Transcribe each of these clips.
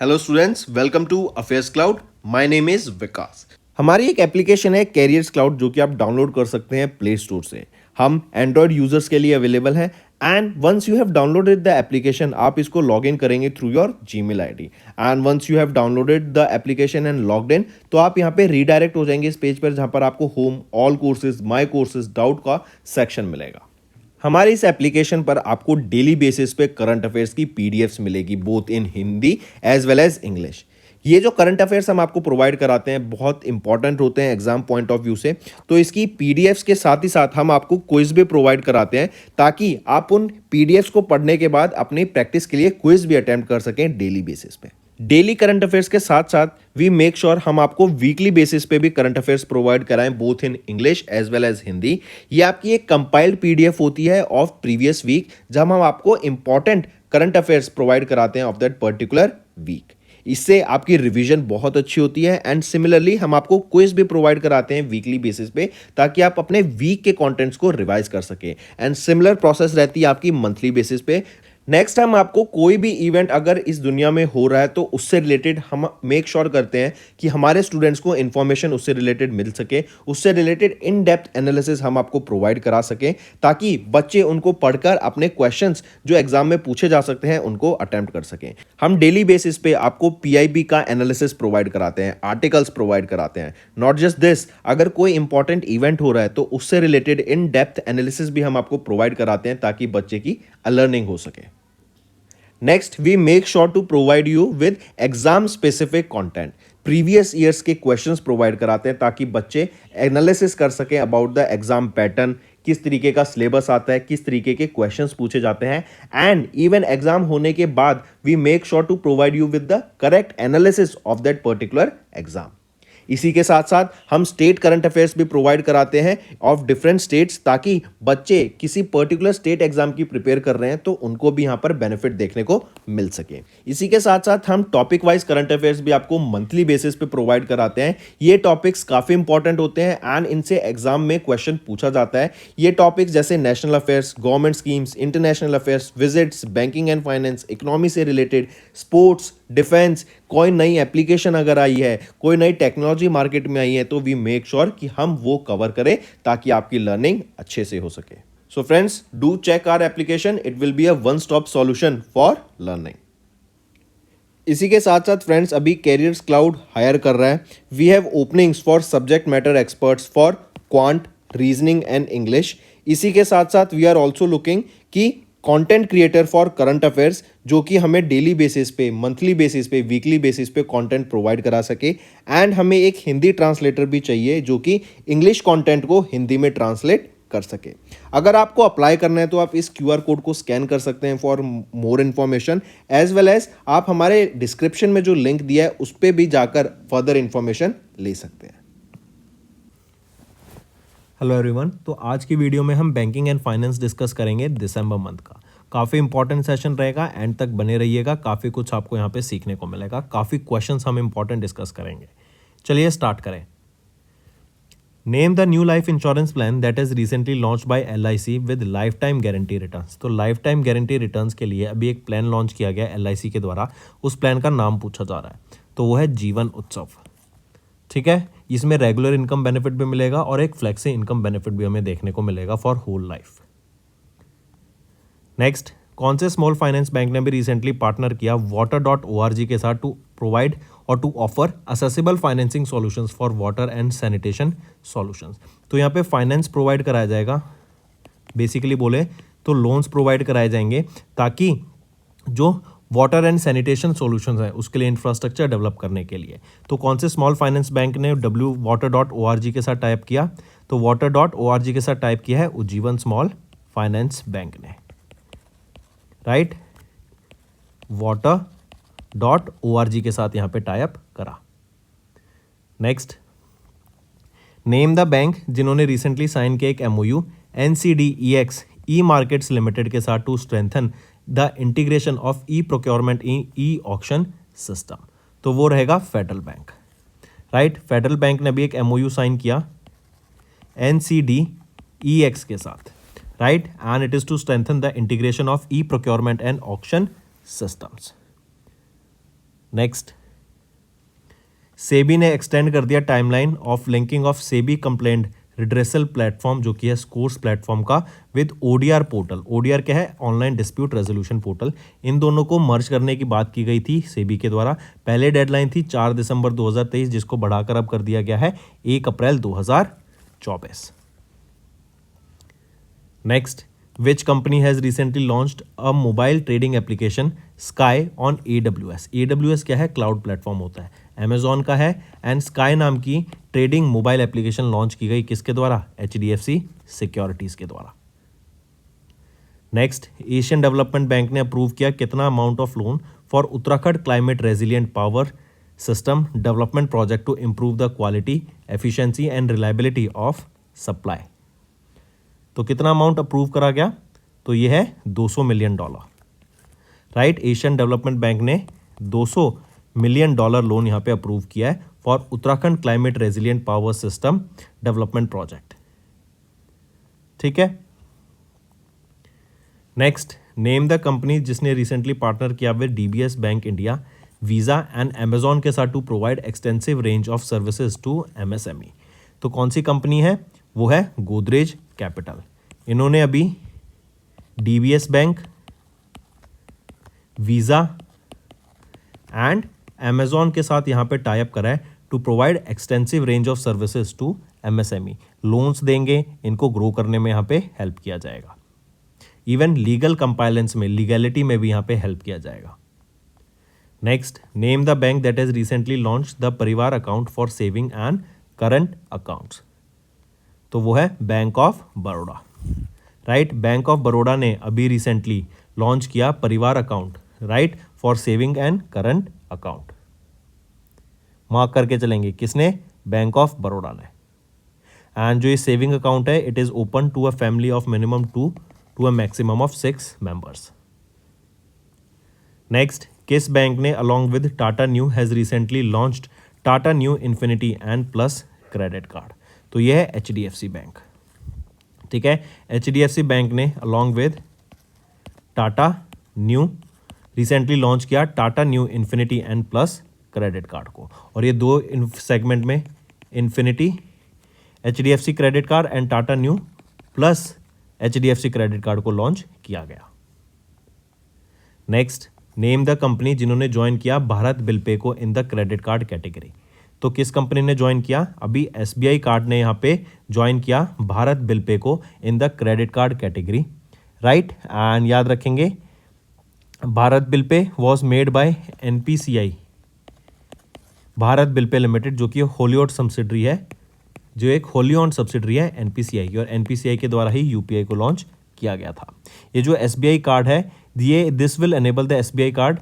Hello students, welcome to affairs cloud. My name is Vikas. हमारी एक application है carriers cloud जो कि आप डाउनलोड कर सकते हैं प्ले स्टोर से। हम एंड्रॉयड यूजर्स के लिए अवेलेबल है and once you have downloaded the application आप इसको लॉग इन करेंगे through your Gmail ID and once you have downloaded the application and logged in तो आप यहाँ पे रीडायरेक्ट हो जाएंगे इस पेज पर जहाँ पर आपको home, all courses, my courses, doubt का सेक्शन मिलेगा। हमारे इस एप्लीकेशन पर आपको डेली बेसिस पे करंट अफेयर्स की पीडीएफ्स मिलेगी both in Hindi as well as English. ये जो करंट अफेयर्स हम आपको प्रोवाइड कराते हैं बहुत इंपॉर्टेंट होते हैं एग्जाम पॉइंट ऑफ व्यू से, तो इसकी पीडीएफ्स के साथ ही साथ हम आपको क्विज भी प्रोवाइड कराते हैं ताकि आप उन पीडीएफ्स को पढ़ने के बाद अपनी प्रैक्टिस के लिए क्विज भी अटेम्प्ट कर सकें डेली बेसिस पे। डेली करंट अफेयर्स के साथ साथ वी मेक श्योर हम आपको वीकली बेसिस पे भी करंट अफेयर्स प्रोवाइड कराएं both in English as well as Hindi. ये आपकी एक कंपाइल्ड पीडीएफ होती है ऑफ प्रीवियस वीक जहां हम आपको इंपॉर्टेंट करंट अफेयर्स प्रोवाइड कराते हैं ऑफ दैट पर्टिकुलर वीक। इससे आपकी रिवीजन बहुत अच्छी होती है एंड सिमिलरली हम आपको क्विज भी प्रोवाइड कराते हैं वीकली बेसिस पे ताकि आप अपने वीक के कंटेंट्स को रिवाइज कर सके एंड सिमिलर प्रोसेस रहती है आपकी मंथली बेसिस पे। नेक्स्ट टाइम आपको कोई भी इवेंट अगर इस दुनिया में हो रहा है तो उससे रिलेटेड हम मेक श्योर करते हैं कि हमारे स्टूडेंट्स को इन्फॉर्मेशन उससे रिलेटेड मिल सके, उससे रिलेटेड इन डेप्थ एनालिसिस हम आपको प्रोवाइड करा सकें ताकि बच्चे उनको पढ़कर अपने क्वेश्चंस जो एग्जाम में पूछे जा सकते हैं उनको अटेम्प्ट कर सकें। हम डेली बेसिस पे आपको पीआईबी का एनालिसिस प्रोवाइड कराते हैं, आर्टिकल्स प्रोवाइड कराते हैं। नॉट जस्ट दिस, अगर कोई इंपॉर्टेंट इवेंट हो रहा है तो उससे रिलेटेड इन डेप्थ एनालिसिस भी हम आपको प्रोवाइड कराते हैं ताकि बच्चे की लर्निंग हो सके। Next we make sure to provide you with exam specific content. Previous years के क्वेश्चंस प्रोवाइड कराते हैं ताकि बच्चे एनालिसिस कर सकें अबाउट द एग्जाम पैटर्न, किस तरीके का सिलेबस आता है, किस तरीके के क्वेश्चंस पूछे जाते हैं एंड इवन एग्जाम होने के बाद we make sure to provide you with the correct analysis of that particular exam. इसी के साथ साथ हम स्टेट करंट अफेयर्स भी प्रोवाइड कराते हैं ऑफ डिफरेंट स्टेट्स ताकि बच्चे किसी पर्टिकुलर स्टेट एग्जाम की प्रिपेयर कर रहे हैं तो उनको भी यहां पर बेनिफिट देखने को मिल सके। इसी के साथ साथ हम टॉपिक वाइज करंट अफेयर्स भी आपको मंथली बेसिस पे प्रोवाइड कराते हैं। ये टॉपिक्स काफी इंपॉर्टेंट होते हैं एंड इनसे एग्जाम में क्वेश्चन पूछा जाता है। ये टॉपिक्स जैसे national affairs, government schemes, international affairs, visits, banking and finance, economy से रिलेटेड, स्पोर्ट्स, डिफेंस, कोई नई एप्लीकेशन अगर आई है, कोई नई टेक्नोलॉजी मार्केट में आई है तो वी मेक श्योर कि हम वो कवर करें ताकि आपकी लर्निंग अच्छे से हो सके। So friends, do check our application, it will be a one stop solution for learning. इसी के साथ साथ फ्रेंड्स अभी कैरियर्स क्लाउड हायर कर रहा है। We have openings for subject matter experts for quant, reasoning and English. इसी के साथ साथ वी आर ऑल्सो लुकिंग कि content creator for current affairs जो कि हमें डेली बेसिस पे, मंथली बेसिस पे, वीकली बेसिस पे कंटेंट प्रोवाइड करा सके एंड हमें एक हिंदी ट्रांसलेटर भी चाहिए जो कि इंग्लिश कंटेंट को हिंदी में ट्रांसलेट कर सके। अगर आपको अप्लाई करना है तो आप इस क्यूआर कोड को स्कैन कर सकते हैं for more information as well as आप हमारे डिस्क्रिप्शन में जो लिंक दिया है उस पर भी जाकर फर्दर इंफॉर्मेशन ले सकते हैं। हेलो एवरीवन, तो आज की वीडियो में हम बैंकिंग एंड फाइनेंस डिस्कस करेंगे दिसंबर मंथ का। काफ़ी इंपॉर्टेंट सेशन रहेगा, एंड तक बने रहिएगा, काफ़ी कुछ आपको यहाँ पे सीखने को मिलेगा, काफ़ी क्वेश्चंस हम इंपॉर्टेंट डिस्कस करेंगे। चलिए स्टार्ट करें। Name the new life insurance plan that is recently launch by LIC with life time guarantee returns. तो लाइफ टाइम गारंटी रिटर्न्स के लिए अभी एक प्लान लॉन्च किया गया LIC के द्वारा। उस प्लान का नाम पूछा जा रहा है, तो वो है जीवन उत्सव। ठीक है, इसमें रेगुलर इनकम बेनिफिट भी मिलेगा और एक फ्लेक्सी इनकम बेनिफिट भी हमें देखने को मिलेगा फॉर होल लाइफ। नेक्स्ट, कौन से स्मॉल फाइनेंस बैंक ने भी रिसेंटली पार्टनर किया water.org के साथ टू प्रोवाइड और to offer accessible financing solutions for water and sanitation solutions. तो यहाँ पे फाइनेंस प्रोवाइड कराया जाएगा, बेसिकली बोले तो लोन्स प्रोवाइड कराए जाएंगे ताकि जो वाटर एंड सैनिटेशन सॉल्यूशंस है उसके लिए इंफ्रास्ट्रक्चर डेवलप करने के लिए। तो कौन से स्मॉल फाइनेंस बैंक ने water.org के साथ टाइप किया? तो water.org के साथ टाइप किया है उज्जीवन स्मॉल फाइनेंस बैंक ने, राइट। water.org के साथ यहाँ पे टाइप करा। नेक्स्ट, नेम द बैंक जिन्होंने रिसेंटली साइन किया एक MOU NCDEX e markets limited के साथ to strengthen the integration of e procurement e auction system. तो वो रहेगा Federal Bank, right. Federal Bank ने भी एक MOU साइन किया NCDEX के साथ, right, and it is to strengthen the integration of e procurement and auction systems. Next, SEBI ने एक्सटेंड कर दिया timeline of linking of SEBI complaint redressal platform जो कि है स्कोर्स प्लेटफॉर्म का विद ओडीआर पोर्टल। ओडीआर क्या है? Online dispute resolution portal. इन दोनों को मर्ज करने की बात की गई थी सेबी के द्वारा। पहले डेडलाइन थी 4 दिसंबर 2023 जिसको बढ़ाकर अब कर दिया गया है 1 अप्रैल 2024। Next, which company has recently launched a mobile trading application sky on AWS। AWS क्या है? क्लाउड प्लेटफॉर्म होता है, अमेजॉन का है। एंड स्काई नाम की ट्रेडिंग मोबाइल एप्लीकेशन लॉन्च की गई किसके द्वारा? HDFC सिक्योरिटीज़ के द्वारा। नेक्स्ट, एशियन डेवलपमेंट बैंक ने अप्रूव किया कितना amount of loan for Uttarakhand climate resilient power system development project to improve the quality efficiency and reliability of supply. तो कितना अमाउंट अप्रूव करा गया? तो ये है $200 million. Right, Asian development Bank ने $200 मिलियन लोन यहाँ पे अप्रूव किया है for Uttarakhand climate resilient power system development project. ठीक है। नेक्स्ट, नेम द कंपनी जिसने रिसेंटली पार्टनर किया with DBS bank India, Visa and Amazon के साथ to provide extensive range of services to MSME। तो कौन सी कंपनी है? वो है गोदरेज कैपिटल। इन्होंने अभी DBS bank, Visa and Amazon के साथ यहाँ पे टाई अप करा है to provide extensive range of services to MSME। Loans देंगे, इनको ग्रो करने में यहाँ पे हेल्प किया जाएगा। इवन लीगल कंपाइलेंस में, लीगैलिटी में भी यहाँ पे हेल्प किया जाएगा। Next, name the bank that has recently launch the Parivar account for saving and current accounts. तो वो है bank of Baroda. Right, bank of Baroda ने अभी रिसेंटली लॉन्च किया Parivar account, right, for saving and current account. Mark करके चलेंगे, किसने? बैंक ऑफ बड़ौदा ने। एंड जो ये सेविंग अकाउंट है, it is open to a family of minimum 2 to a maximum of 6 members. Next, किस बैंक ने along with Tata Neu has recently launched Tata Neu infinity and plus credit card? तो यह है HDFC bank. ठीक है, HDFC bank ने along with Tata Neu recently launch किया Tata Neu infinity and plus credit card को। और ये दो सेगमेंट में, infinity HDFC credit card and Tata new plus HDFC credit card को लॉन्च किया गया। नेक्स्ट, नेम द कंपनी जिन्होंने ज्वाइन किया भारत बिल पे को in the credit card category. तो किस कंपनी ने ज्वाइन किया? अभी SBI कार्ड ने यहाँ पे ज्वाइन किया भारत बिल पे को in the credit card category. Right, and याद रखेंगे भारत बिल पे was made by NPCI, Bharat bill पे लिमिटेड, जो कि होली ओन्ड सब्सिडरी है, जो एक होली ओन्ड सब्सिडरी है NPCI की, और NPCI के द्वारा ही UPI को लॉन्च किया गया था। ये जो SBI कार्ड है, ये this will enable the SBI card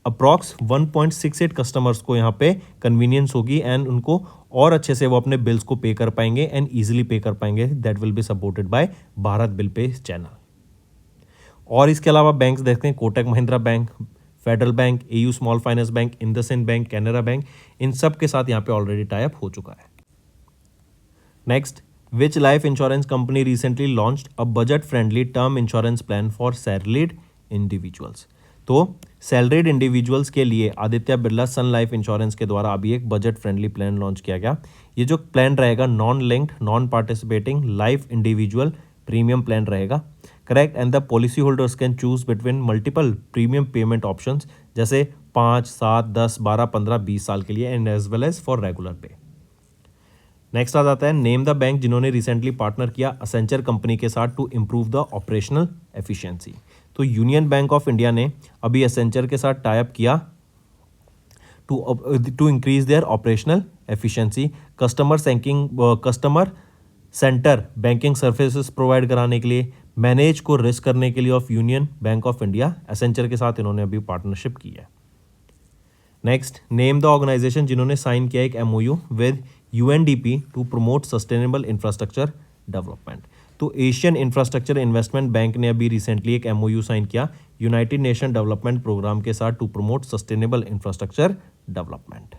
approx 1.68 customers को यहाँ पे कन्वीनियंस होगी एंड उनको और अच्छे से वो अपने बिल्स को पे कर पाएंगे एंड ईजिली पे कर पाएंगे। That will be supported by Bharat bill pay channel. और इसके अलावा बैंक्स देखते हैं, Kotak Mahindra bank, federal bank, AU small finance bank, IndusInd bank, Canara bank, इन सब के साथ यहाँ पे ऑलरेडी टाई अप हो चुका है। Next, which life insurance company recently launched a budget friendly term insurance plan for salaried individuals. तो सैलरीड इंडिविजुअल्स के लिए Aditya Birla sun life insurance के द्वारा अभी एक बजट फ्रेंडली प्लान लॉन्च किया गया। ये जो प्लान रहेगा non linked non participating life individual premium plan रहेगा। Correct, and the policy holders can choose between multiple premium payment options जैसे 5, 7, 10, 12, 15, 20 साल के लिए and as well as for regular pay. Next आ जाता है, नेम द बैंक जिन्होंने recently partner किया असेंचर कंपनी के साथ to improve the operational efficiency. तो यूनियन बैंक ऑफ इंडिया ने अभी असेंचर के साथ टाई अप किया to increase their operational efficiency, customer centre banking services provide कराने के लिए, मैनेज को रिस्क करने के लिए of Union Bank of India. Accenture के साथ इन्होंने अभी पार्टनरशिप की है। नेक्स्ट, नेम द ऑर्गेनाइजेशन जिन्होंने साइन किया एक MOU with UNDP to promote sustainable infrastructure development. तो एशियन इंफ्रास्ट्रक्चर इन्वेस्टमेंट बैंक ने अभी रिसेंटली एक MOU साइन किया यूनाइटेड नेशन डेवलपमेंट प्रोग्राम के साथ to promote sustainable infrastructure development.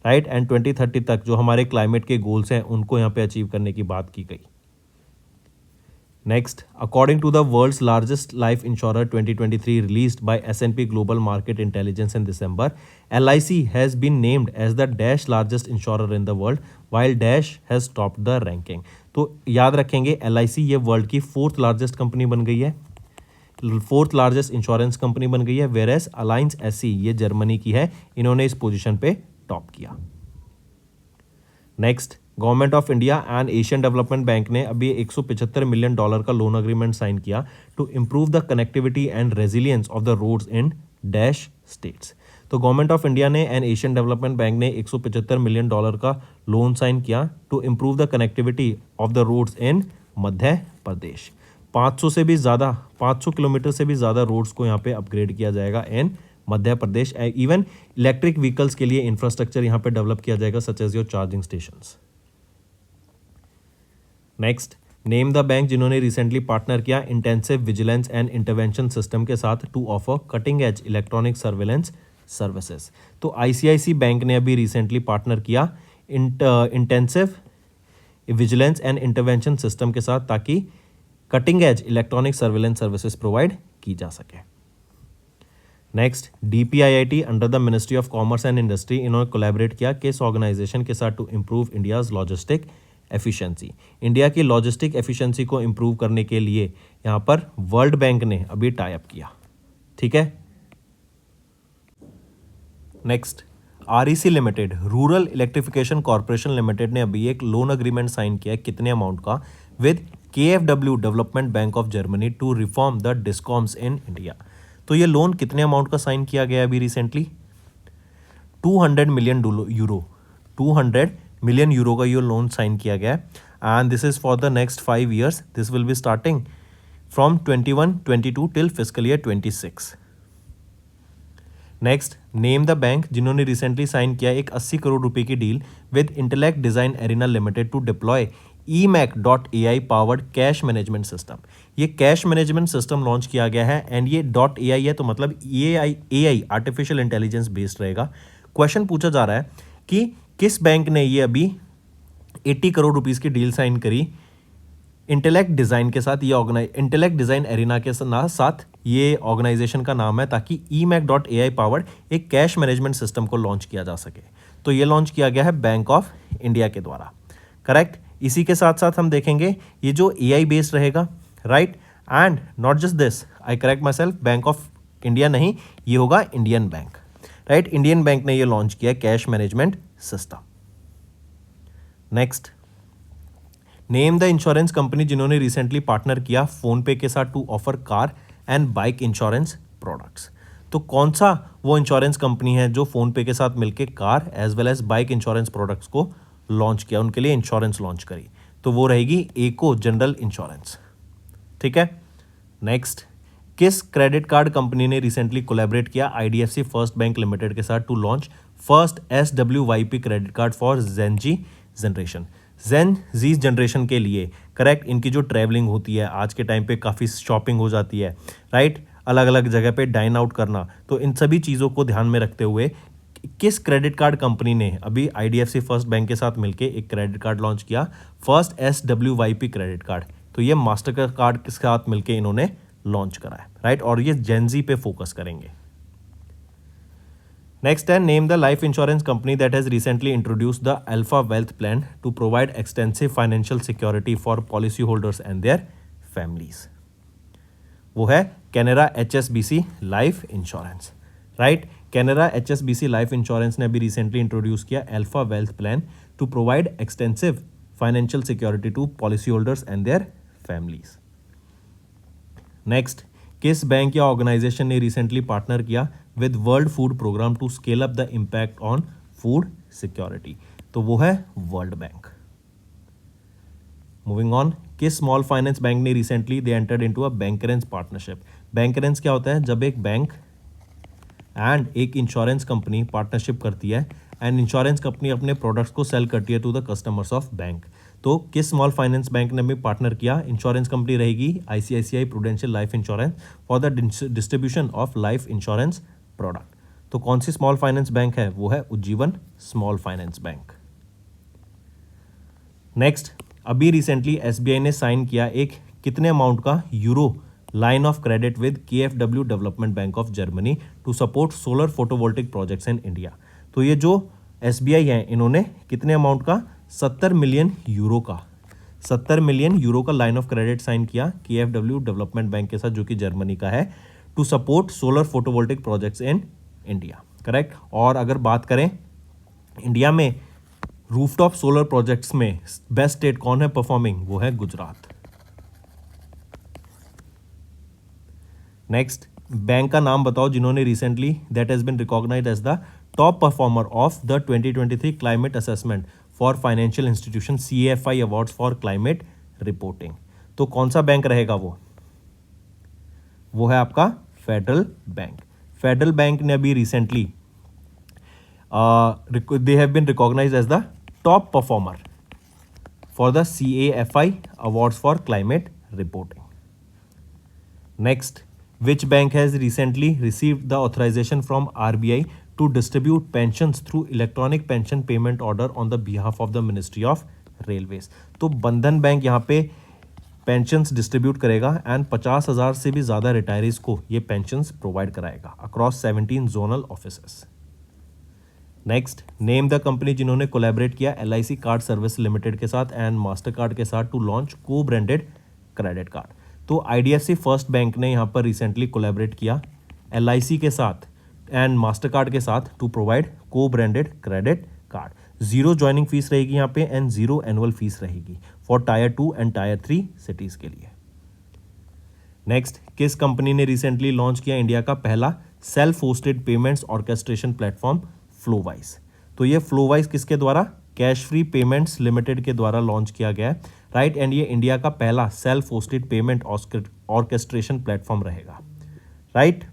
Right, and 2030 तक जो हमारे क्लाइमेट के गोल्स हैं उनको यहाँ पे अचीव करने की बात की गई। Next, according to the world's largest life insurer 2023 released by S&P Global Market Intelligence in December, LIC has been named as the dash largest insurer in the world, while Dash has topped the ranking. तो याद रखेंगे LIC ये world की fourth largest company बन गई है, fourth largest insurance company बन गई है, वेयर एज अलायंस एससी ये जर्मनी की है, इन्होंने इस पोजीशन पे टॉप किया. Next, government of India and Asian development Bank ने अभी $175 मिलियन का लोन अग्रीमेंट साइन किया to improve the connectivity and resilience of the roads in dash states. तो गवर्नमेंट ऑफ इंडिया ने एंड एशियन डेवलपमेंट बैंक ने $175 million का loan sign किया to improve the connectivity of the roads in Madhya Pradesh. 500 kilometre से भी ज़्यादा roads को यहाँ पे अपग्रेड किया जाएगा in Madhya Pradesh. Even electric vehicles के लिए इंफ्रास्ट्रक्चर यहाँ पे डेवलप किया जाएगा such as your charging stations. Next, name the bank जिन्होंने रिसेंटली पार्टनर किया intensive vigilance and intervention system के साथ to offer cutting edge electronic surveillance services. तो आईसीआईसी बैंक ने अभी रिसेंटली पार्टनर किया intensive vigilance and intervention system के साथ ताकि cutting edge electronic surveillance services provide की जा सके. Next, DPIIT under the ministry of commerce and industry इन्होंने कोलैबोरेट किया किस ऑर्गेनाइजेशन के साथ to improve India's logistic efficiency. India की लॉजिस्टिक एफिशिएंसी को इम्प्रूव करने के लिए यहाँ पर वर्ल्ड बैंक ने अभी टाई अप किया. ठीक है. Next, REC limited rural electrification corporation limited ने अभी एक लोन अग्रीमेंट साइन किया कितने अमाउंट का with KfW development bank of Germany to reform the discoms in India. तो ये लोन कितने अमाउंट का साइन किया गया अभी recently? 200 million euro. 200 million euro का ये लोन साइन किया गया and this is for the next 5 years. This will be starting from 21-22 till fiscal year 26. Next, name the bank जिन्होंने रिसेंटली साइन किया एक 80 करोड़ रुपए की deal with Intellect Design Arena Limited to deploy EMAC.AI powered cash management system. ये cash management system launch किया गया है and ये .AI है तो मतलब AI आर्टिफिशियल इंटेलिजेंस बेस्ड रहेगा. क्वेश्चन पूछा जा रहा है कि किस बैंक ने ये अभी 80 करोड़ रुपीस की डील साइन करी इंटेलेक्ट डिज़ाइन के साथ. ये इंटेलेक्ट डिज़ाइन एरिना के साथ ये ऑर्गेनाइजेशन का नाम है ताकि EMAC.AI पावर्ड एक कैश मैनेजमेंट सिस्टम को लॉन्च किया जा सके. तो ये लॉन्च किया गया है बैंक ऑफ इंडिया के द्वारा. करेक्ट. इसी के साथ साथ हम देखेंगे ये जो AI बेस्ड रहेगा, right. And not just this, I correct myself, Bank of India नहीं, ये होगा Indian Bank, right. Indian Bank ने ये लॉन्च किया cash management system. Next, name the insurance company जिन्होंने रिसेंटली पार्टनर किया फोन पे के साथ to offer car and bike insurance products. तो कौन सा वो इंश्योरेंस कंपनी है जो फोन पे के साथ मिलकर car as well as bike insurance products को लॉन्च किया, उनके लिए इंश्योरेंस लॉन्च करी? तो वो रहेगी एको जनरल इंश्योरेंस. ठीक है. नेक्स्ट, किस क्रेडिट कार्ड कंपनी ने रिसेंटली कोलैबोरेट किया IDFC फर्स्ट बैंक लिमिटेड के साथ to launch first SWYP credit card for Gen Z generation के लिए? करेक्ट. इनकी जो ट्रैवलिंग होती है आज के टाइम पे काफ़ी शॉपिंग हो जाती है, राइट. अलग अलग जगह पे डाइन आउट करना, तो इन सभी चीज़ों को ध्यान में रखते हुए किस क्रेडिट कार्ड कंपनी ने अभी IDFC फर्स्ट बैंक के साथ मिलके एक क्रेडिट कार्ड लॉन्च किया फर्स्ट SWYP क्रेडिट कार्ड? तो ये मास्टर कार्ड के साथ मिलके इन्होंने लॉन्च करा है, राइट. और ये जेनजी पे फोकस करेंगे. नेक्स्ट है, name the life insurance company that has recently introduced the Alpha Wealth Plan to provide extensive financial security for policy holders and their families. वो है Canara HSBC life insurance, right. Canara HSBC life insurance ने अभी recently introduce किया Alpha Wealth Plan to provide extensive financial security to policy holders and their families. Next, किस bank या organisation ने recently partner किया with World food programme to scale up the impact on food security? तो वो है world bank. Moving on, किस small finance bank ने recently they entered into a bancassurance partnership? Bancassurance क्या होता है? जब एक बैंक एंड एक इंश्योरेंस कंपनी पार्टनरशिप करती है एंड इंश्योरेंस कंपनी अपने प्रोडक्ट्स को सेल करती है to the customers of bank. तो किस स्मॉल फाइनेंस बैंक ने भी पार्टनर किया? इंश्योरेंस कंपनी रहेगी ICICI prudential life insurance for the distribution of life insurance product. तो कौन सी स्मॉल फाइनेंस बैंक है? वो है Ujjivan Small finance Bank. Next, अभी रिसेंटली SBI ने साइन किया एक कितने अमाउंट का euro line of credit with KfW development bank of Germany to support solar photovoltaic projects in India. तो ये जो SBI है इन्होंने कितने अमाउंट का 70 मिलियन यूरो का 70 मिलियन यूरो का लाइन ऑफ क्रेडिट साइन किया KfW डेवलपमेंट बैंक के साथ जो कि जर्मनी का है to support solar photovoltaic projects in India. Correct. और अगर बात करें इंडिया में रूफटॉप सोलर प्रोजेक्ट्स में बेस्ट स्टेट कौन है परफॉर्मिंग, वो है गुजरात। नेक्स्ट, बैंक का नाम बताओ जिन्होंने recently that has been recognised as the top performer of the 2023 climate assessment for financial institution CAFI awards for climate reporting. तो कौन सा बैंक रहेगा वो है आपका फेडरल बैंक। फेडरल बैंक ने अभी recently they have been recognized as the top performer for the CAFI awards for climate reporting. Next, which bank has recently received the authorization from RBI to distribute pensions through electronic pension payment order on the behalf of the Ministry of Railways? तो बंधन bank यहाँ पे pensions distribute करेगा and 50,000 से भी ज़्यादा retirees को ये पेंशंस प्रोवाइड कराएगा across 17 zonal offices. Next, name the company जिन्होंने कोलैबोरेट किया LIC कार्ड सर्विस लिमिटेड के साथ एंड मास्टर कार्ड के साथ टू लॉन्च को ब्रांडेड क्रेडिट कार्ड। तो IDFC फर्स्ट बैंक ने यहाँ पर रिसेंटली कोलैबोरेट किया LIC के साथ एंड मास्टर कार्ड के साथ टू प्रोवाइड को branded credit card. 0 joining fees रहेगी यहाँ पे एंड 0 एनुअल फीस रहेगी for tyre 2 and tier 3 cities के लिए। नेक्स्ट, किस कंपनी ने रिसेंटली लॉन्च किया इंडिया का पहला self hosted payments orchestration platform Flowwise? तो ये फ्लोवाइज किसके द्वारा, कैश फ्री पेमेंट्स लिमिटेड के द्वारा लॉन्च किया गया है, राइट। एंड ये इंडिया का पहला self hosted payment orchestration platform रहेगा, राइट।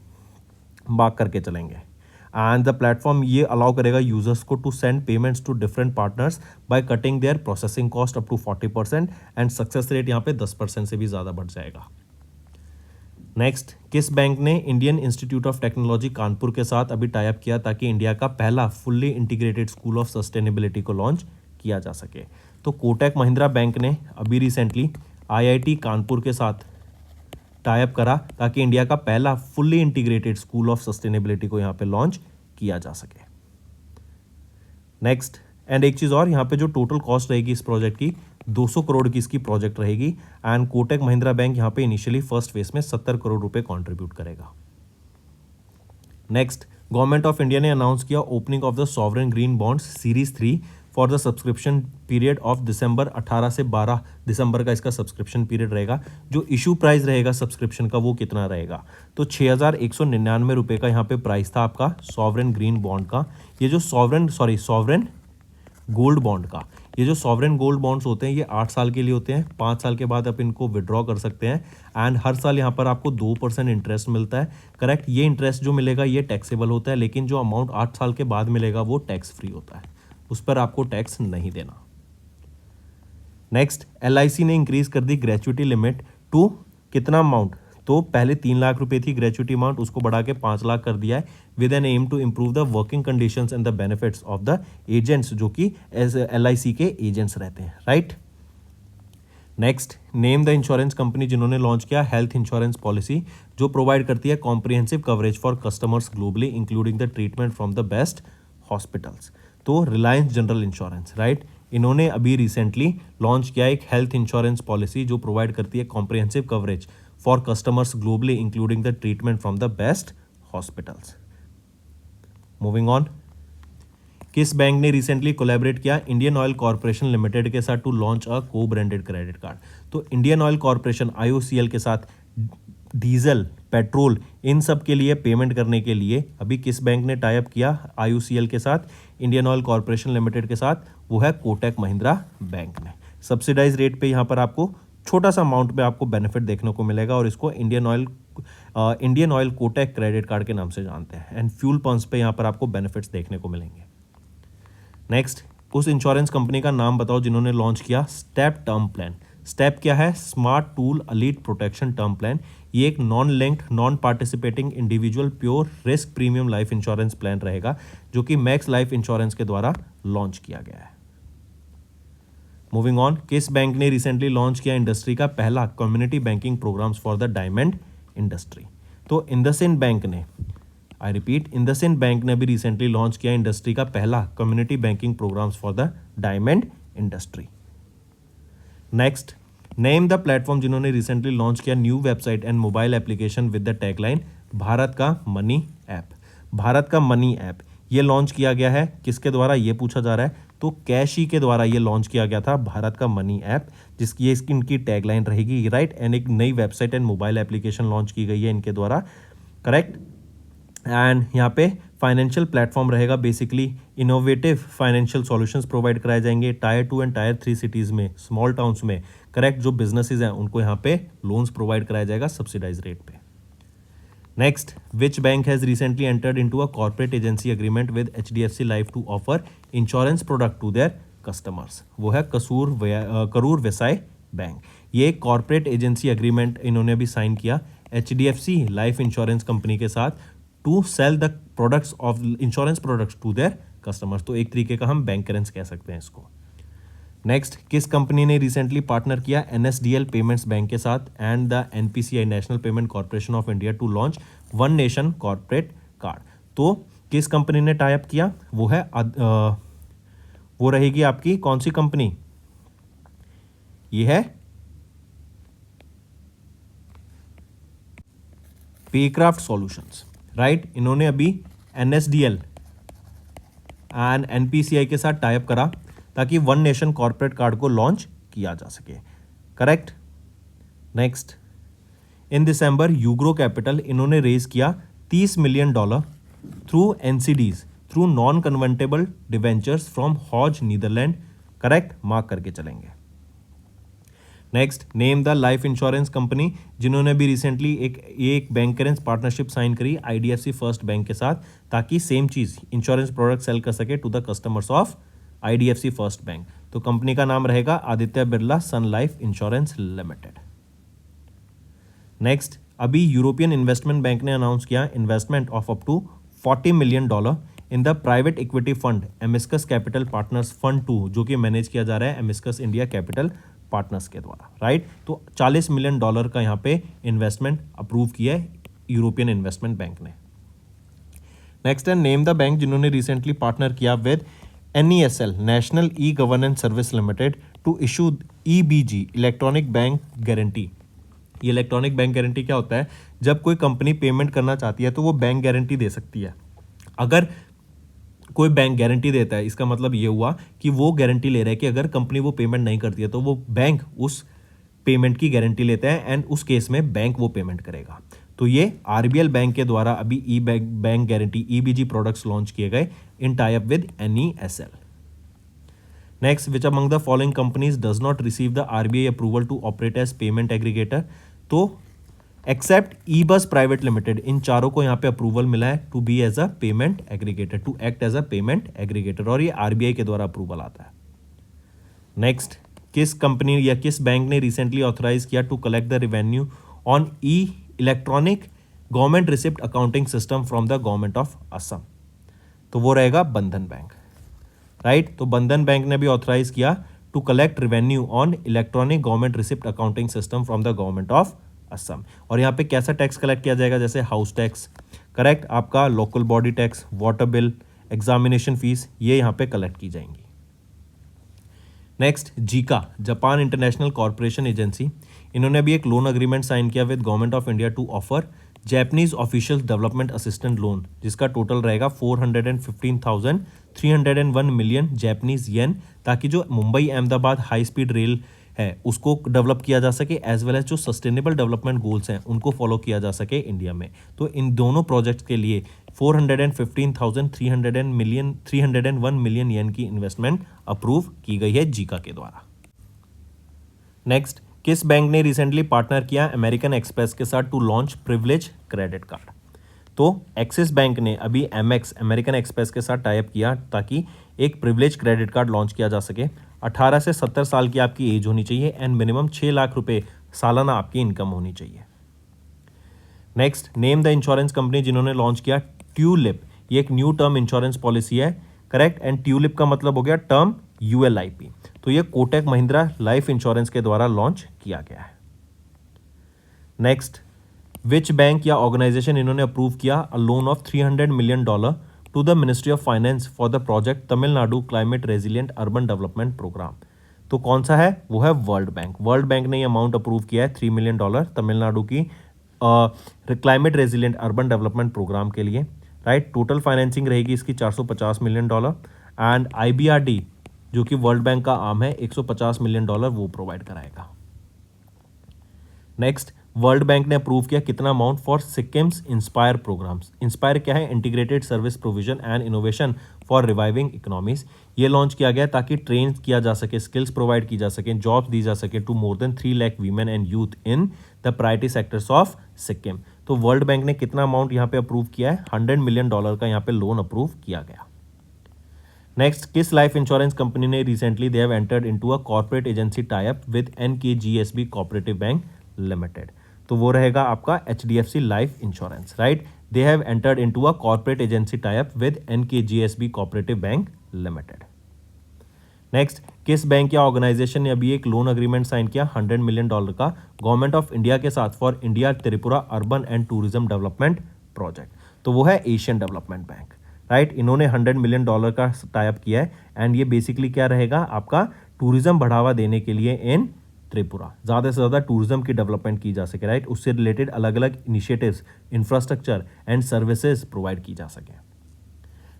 मार्क करके चलेंगे। एंड द प्लेटफॉर्म ये अलाउ करेगा यूजर्स को to send payments to different partners by cutting their processing cost up to 40% and success rate यहाँ पे 10% से भी ज़्यादा बढ़ जाएगा। नेक्स्ट, किस बैंक ने Indian institute of technology Kanpur के साथ अभी टाई अप किया ताकि इंडिया का पहला fully integrated school of sustainability को लॉन्च किया जा सके? तो कोटक महिंद्रा बैंक ने अभी रिसेंटली IIT कानपुर के साथ टाई अप करा ताकि इंडिया का पहला fully integrated school of sustainability को यहाँ पे लॉन्च किया जा सके। नेक्स्ट, एंड एक चीज़ और, यहाँ पे जो टोटल कॉस्ट रहेगी इस प्रोजेक्ट की 200 करोड़ की इसकी प्रोजेक्ट रहेगी एंड कोटक महिंद्रा बैंक यहाँ पे इनिशियली फर्स्ट फेज में 70 करोड़ रुपए कंट्रीब्यूट करेगा। नेक्स्ट, गवर्नमेंट ऑफ इंडिया ने अनाउंस किया opening of the sovereign green bonds series 3 for the subscription period of December 18 से 12 दिसंबर का इसका सब्सक्रिप्शन पीरियड रहेगा। जो इशू प्राइस रहेगा सब्सक्रिप्शन का वो कितना रहेगा, तो 6,199 रुपये का यहाँ पे प्राइस था आपका सॉवरेन ग्रीन बॉन्ड का। ये जो सॉवरेन गोल्ड बॉन्ड का, ये जो सॉवरेन गोल्ड बॉन्ड्स होते हैं ये 8 साल के लिए होते हैं, 5 साल के बाद आप इनको विड्रॉ कर सकते हैं एंड हर साल यहाँ पर आपको 2% इंटरेस्ट मिलता है, करेक्ट। ये इंटरेस्ट जो मिलेगा ये टैक्सेबल होता है, लेकिन जो अमाउंट 8 साल के बाद मिलेगा वो टैक्स फ्री होता है, उस पर आपको टैक्स नहीं देना। नेक्स्ट, LIC ने इंक्रीज कर दी ग्रेचुइटी लिमिट टू कितना अमाउंट, तो पहले 3 लाख रुपए थी ग्रेचुइटी अमाउंट, उसको बढ़ा के 5 लाख कर दिया है with an aim to improve the working conditions and the benefits of the agents जो कि LIC के एजेंट्स रहते हैं, right. Next, name the insurance company जिन्होंने लॉन्च किया हेल्थ इंश्योरेंस पॉलिसी जो प्रोवाइड करती है comprehensive coverage for customers globally including the treatment from the best hospitals. तो रिलायंस जनरल इंश्योरेंस, राइट, इन्होंने अभी रिसेंटली लॉन्च किया एक हेल्थ इंश्योरेंस पॉलिसी जो प्रोवाइड करती है comprehensive coverage for customers globally including the treatment from the best hospitals. Moving on, किस bank ने रिसेंटली कोलैबोरेट किया इंडियन ऑयल कॉर्पोरेशन लिमिटेड के साथ टू लॉन्च अ को ब्रांडेड क्रेडिट कार्ड? तो इंडियन ऑयल कॉर्पोरेशन IOCL के साथ डीजल, पेट्रोल, इन सब के लिए पेमेंट करने के लिए अभी किस बैंक ने टाई अप किया IOCL के साथ, इंडियन ऑयल कॉर्पोरेशन लिमिटेड के साथ? वो है कोटक महिंद्रा बैंक ने। सब्सिडाइज रेट पे यहाँ पर आपको छोटा सा अमाउंट पे आपको बेनिफिट देखने को मिलेगा और इसको Indian oil Kotak credit card के नाम से जानते हैं एंड फ्यूल पंप्स पे यहाँ पर आपको बेनिफिट्स देखने को मिलेंगे। नेक्स्ट, उस इंश्योरेंस कंपनी का नाम बताओ जिन्होंने लॉन्च किया स्टेप टर्म प्लान। स्टेप क्या है? Smart tool elite protection term plan. ये एक non linked non participating individual pure risk premium life insurance plan रहेगा जो कि मैक्स लाइफ इंश्योरेंस के द्वारा लॉन्च किया गया है। मूविंग ऑन, किस बैंक ने रिसेंटली लॉन्च किया इंडस्ट्री का पहला community banking programmes for the diamond industry? तो इंडसइंड बैंक ने, आई रिपीट, इंडसइंड बैंक ने भी रिसेंटली लॉन्च किया इंडस्ट्री का पहला community banking programmes for the diamond industry. Next, name the platform जिन्होंने रिसेंटली लॉन्च किया new website and mobile application with the tagline Bharat का मनी ऐप। भारत का मनी ऐप ये लॉन्च किया गया है किसके द्वारा, ये पूछा जा रहा है। तो कैशी के द्वारा ये लॉन्च किया गया था भारत का मनी ऐप, जिसकी ये इनकी टैगलाइन रहेगी, राइट। एंड एक नई website and mobile application launch की गई है इनके द्वारा, करेक्ट। एंड यहाँ पे फाइनेंशियल प्लेटफॉर्म रहेगा, basically innovative financial solutions provide कराए जाएंगे टायर 2 एंड टायर 3 सिटीज़ में, स्मॉल टाउन्स में, करेक्ट। जो बिजनेसेस हैं उनको यहाँ पे लोन्स प्रोवाइड कराया जाएगा सब्सिडाइज रेट पे। Next, which bank has recently entered into a corporate agency agreement with HDFC life to offer insurance product to their customers? वो है करूर वैसाय बैंक। ये कॉर्पोरेट एजेंसी एग्रीमेंट इन्होंने भी साइन किया HDFC लाइफ इंश्योरेंस कंपनी के साथ to sell the products of insurance products to their customers. तो एक तरीके का हम बैंकरेंस कह सकते हैं इसको। नेक्स्ट, किस कंपनी ने रिसेंटली पार्टनर किया NSDL पेमेंट्स बैंक के साथ and the NPCI National Payment Corporation of India to launch One nation corporate Card? तो किस कंपनी ने टाई अप किया, वो है वो रहेगी आपकी कौन सी कंपनी, ये है पेक्राफ्ट सॉल्यूशंस, राइट। इन्होंने अभी NSDL एंड NPCI के साथ टाई अप करा ताकि वन नेशन कॉर्पोरेट कार्ड को लॉन्च किया जा सके, correct. Next, in December UGRO capital इन्होंने रेज किया $30 million through NCDs through non convertible debentures from Hodge Netherland, correct, mark करके चलेंगे। Next, name the life insurance company जिन्होंने भी रिसेंटली एक बैंकरेंस पार्टनरशिप साइन करी IDFC फर्स्ट बैंक के साथ ताकि सेम चीज इंश्योरेंस प्रोडक्ट सेल कर सके to the customers of IDFC first bank. तो कंपनी का नाम रहेगा Aditya Birla sun life insurance limited. Next, अभी यूरोपियन इन्वेस्टमेंट बैंक ने अनाउंस किया investment of up to $40 million in the private equity fund Amicus capital partners fund 2, जो कि मैनेज किया जा रहा है एमिस्कस इंडिया कैपिटल पार्टनर्स के द्वारा, राइट। तो $40 मिलियन का यहाँ पे इन्वेस्टमेंट अप्रूव किया है यूरोपियन इन्वेस्टमेंट बैंक ने। नेक्स्ट है, नेम द बैंक जिन्होंने रिसेंटली पार्टनर किया with NESL national e governance service limited to issue EBG electronic bank guarantee. ये इलेक्ट्रॉनिक बैंक गारंटी क्या होता है, जब कोई कंपनी पेमेंट करना चाहती है तो वो बैंक गारंटी दे सकती है। अगर कोई बैंक गारंटी देता है इसका मतलब ये हुआ कि वो गारंटी ले रहा है कि अगर कंपनी वो पेमेंट नहीं करती है तो वो बैंक उस पेमेंट की गारंटी लेता है एंड उस केस में बैंक वो पेमेंट करेगा। तो ये RBL बैंक के द्वारा अभी e bank guarantee EBG products launch किए गए in tie up with NESL। Next, which among the following companies does not receive the RBI approval to operate as payment aggregator? तो except eBus private limited, इन चारों को यहाँ पे approval मिला है to be as a payment aggregator, to act as a payment aggregator, और ये RBI के द्वारा अप्रूवल आता है। नेक्स्ट, किस कंपनी या किस बैंक ने रिसेंटली ऑथराइज किया to collect the revenue on electronic government receipt accounting system from the government of Assam? तो वो रहेगा बंधन बैंक, राइट। तो बंधन बैंक ने भी ऑथराइज किया to collect revenue on electronic government receipt accounting system from the government of Assam. और यहाँ पे कैसा टैक्स कलेक्ट किया जाएगा, जैसे हाउस टैक्स, करेक्ट, आपका local body tax, water bill, examination fees, ये यहाँ पे कलेक्ट की जाएंगी। Next, JICA Japan international corporation agency, इन्होंने भी एक लोन अग्रीमेंट साइन किया with government of India to offer Japanese official development assistant loan, जिसका टोटल रहेगा 415,301 मिलियन जैपनीज येन, ताकि जो Mumbai Ahmedabad high speed rail है उसको डेवलप किया जा सके, एज वेल एज जो सस्टेनेबल डेवलपमेंट गोल्स हैं उनको फॉलो किया जा सके इंडिया में। तो इन दोनों प्रोजेक्ट्स के लिए 415,301 मिलियन येन की इन्वेस्टमेंट अप्रूव की गई है जीका के द्वारा। नेक्स्ट, किस बैंक ने रिसेंटली पार्टनर किया अमेरिकन एक्सप्रेस के साथ to launch privilege credit card? तो एक्सिस बैंक ने अभी अमेरिकन एक्सप्रेस के साथ टाई अप किया ताकि एक प्रिविलेज क्रेडिट कार्ड लॉन्च किया जा सके। 18 से 70 साल की आपकी एज होनी चाहिए एंड मिनिमम 6 लाख रुपए सालाना आपकी इनकम होनी चाहिए। Next, name the insurance company जिन्होंने लॉन्च किया ट्यूलिप। ये एक न्यू टर्म इंश्योरेंस पॉलिसी है, करेक्ट, एंड ट्यूलिप का मतलब हो गया टर्म ULIP। तो ये कोटक महिंद्रा लाइफ इंश्योरेंस के द्वारा लॉन्च किया गया है। नेक्स्ट, विच बैंक या ऑर्गेनाइजेशन इन्होंने अप्रूव किया a loan of $300 million to the ministry of finance for the project Tamil Nadu climate resilient urban development programme. तो कौन सा है? वो है वर्ल्ड बैंक। वर्ल्ड बैंक ने ये अमाउंट अप्रूव किया है $3 मिलियन तमिलनाडु की climate resilient urban development programme के लिए, राइट। टोटल फाइनेंसिंग रहेगी इसकी $450 मिलियन एंड IBRD जो कि वर्ल्ड बैंक का आर्म है $150 मिलियन वो प्रोवाइड कराएगा। नेक्स्ट, वर्ल्ड बैंक ने अप्रूव किया कितना amount for Sikkim's inspire programs. Inspire क्या है? Integrated service provision and innovation for reviving economies. ये लॉन्च किया गया ताकि ट्रेन किया जा सके, स्किल्स प्रोवाइड की जा सके, जॉब्स दी जा सके to more than 3 lakh women and youth in the priority sectors of Sikkim. तो वर्ल्ड बैंक ने कितना अमाउंट यहाँ पे अप्रूव किया है? $100 मिलियन का यहाँ पे लोन अप्रूव किया गया। नेक्स्ट, किस लाइफ इंश्योरेंस कंपनी ने recently they have entered into a corporate agency tie up with NKGSB cooperative bank limited. तो वो रहेगा आपका HDFC life insurance, right. They have entered into a corporate agency tie up with NKGSB cooperative bank limited. Next, किस bank या organisation ने अभी एक loan agreement sign किया $100 मिलियन का गवर्नमेंट ऑफ इंडिया के साथ for India Tripura urban and tourism development project. तो वो है एशियन डेवलपमेंट बैंक, राइट। इन्होंने $100 मिलियन का टाई अप किया है एंड ये बेसिकली क्या रहेगा आपका टूरिज्म बढ़ावा देने के लिए इन त्रिपुरा, ज़्यादा से ज़्यादा टूरिज्म की डेवलपमेंट की जा सके, राइट। उससे रिलेटेड अलग अलग initiatives, infrastructure and services provide की जा सके।